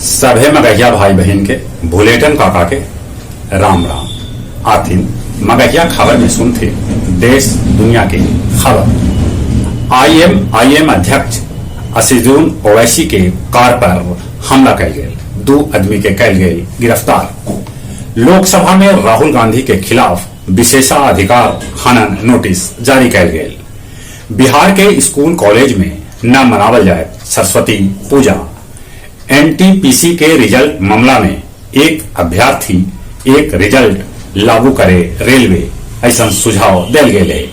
सभे मगहिया भाई बहन के भुलेटन काका के राम राम। आथिन मगहिया खबर में सुनते देश दुनिया के खबर। आईएम अध्यक्ष असीजुद्दीन ओवैसी के कार पर हमला कल गए, 2 आदमी के कल गए गिरफ्तार। लोकसभा में राहुल गांधी के खिलाफ विशेषाधिकार हनन नोटिस जारी कल गए। बिहार के स्कूल कॉलेज में न मनावल जाए सरस्वती पूजा। एनटीपीसी के रिजल्ट मामला में एक अभ्यर्थी एक रिजल्ट लागू करे रेलवे, ऐसा सुझाव दिल गए।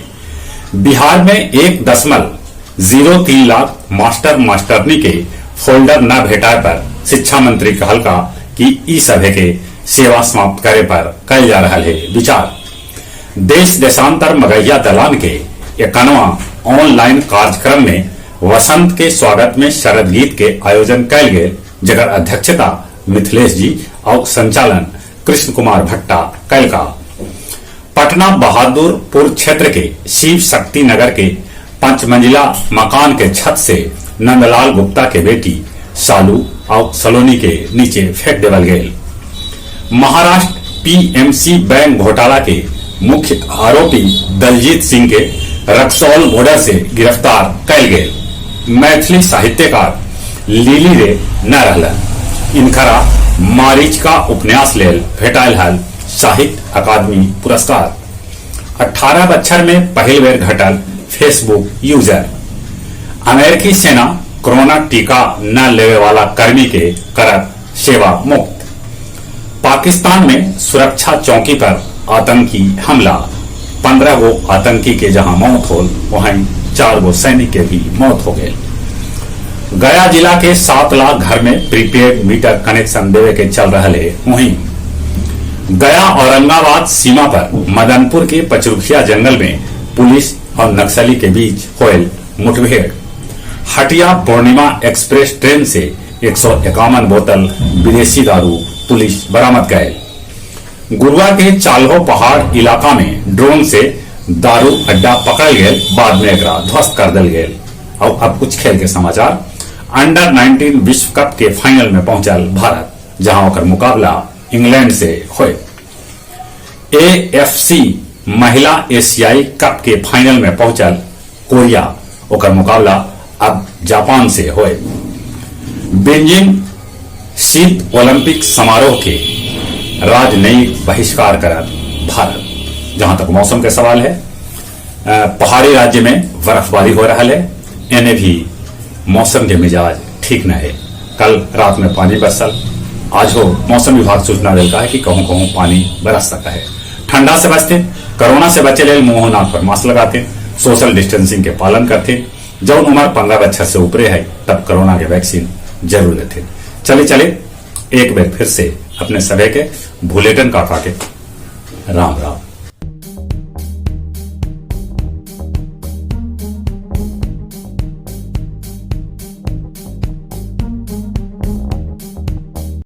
बिहार में 1.03 लाख मास्टर मास्टरनी के फोल्डर न भेटाए पर शिक्षा मंत्री कहल का कि ई सभे के सेवा समाप्त करे पर कल जा रहा है विचार। देश देशांतर मगहिया दलान के 51वां ऑनलाइन कार्यक्रम में वसंत के स्वागत में शरद गीत के आयोजन कल गए, जगर अध्यक्षता मिथिलेश जी और संचालन कृष्ण कुमार भट्टा कल का। पटना बहादुरपुर क्षेत्र के शिव शक्ति नगर के 5 मंजिला मकान के छत से नंदलाल गुप्ता के बेटी सालू और सलोनी के नीचे फेंक देवल गए। महाराष्ट्र पीएमसी बैंक घोटाला के मुख्य आरोपी दलजीत सिंह के रक्सौल बॉर्डर से गिरफ्तार कल गए। मैथिली साहित्यकार लीली रे न रहलन, इनकरा मारीच का उपन्यास लेल भेटायल हल साहित्य अकादमी पुरस्कार। 18 बच्चर में पहल बेर घटल फेसबुक यूजर। अमेरिकी सेना कोरोना टीका न लेवे वाला कर्मी के करत सेवा मुक्त। पाकिस्तान में सुरक्षा चौकी पर आतंकी हमला, 15 गो आतंकी के जहां मौत हो वहीं 4 गो सैनिक के भी मौत हो गए। गया जिला के 7 लाख घर में प्रीपेड मीटर कनेक्शन देवे के चल रहा है मुहिम। गया औरंगाबाद सीमा पर मदनपुर के पचरुखिया जंगल में पुलिस और नक्सली के बीच हुई मुठभेड़। हटिया पूर्णिमा एक्सप्रेस ट्रेन से 151 बोतल विदेशी दारू पुलिस बरामद गए। गुरुआ के चाल्हो पहाड़ इलाका में ड्रोन से दारू अड्डा पकड़ गए, बाद में एकरा ध्वस्त कर दिल गए। और अब कुछ खेल के समाचार। अंडर 19 विश्व कप के फाइनल में पहुंचल भारत, जहां ओकर मुकाबला इंग्लैंड से हुए। एएफसी महिला एशियाई कप के फाइनल में पहुंचल कोरिया, ओकर मुकाबला अब जापान से हुए। बीजिंग शीत ओलंपिक समारोह के राजनयिक बहिष्कार करत भारत। जहां तक मौसम के सवाल है, पहाड़ी राज्य में बर्फबारी हो रहा है, यानी भी मौसम के मिजाज ठीक न है। कल रात में पानी बरसल, आज हो मौसम विभाग सूचना देता है कि कहूं कहूं पानी बरस सकता है। ठंडा से बचते, कोरोना से बचे ले मुंह नाक पर मास्क लगाते, सोशल डिस्टेंसिंग के पालन करते। जब उम्र 15 बच्चर से ऊपरे है तब कोरोना के वैक्सीन जरूर लेते। चले एक बार फिर से अपने सभी के भुलेटन काका के राम राम।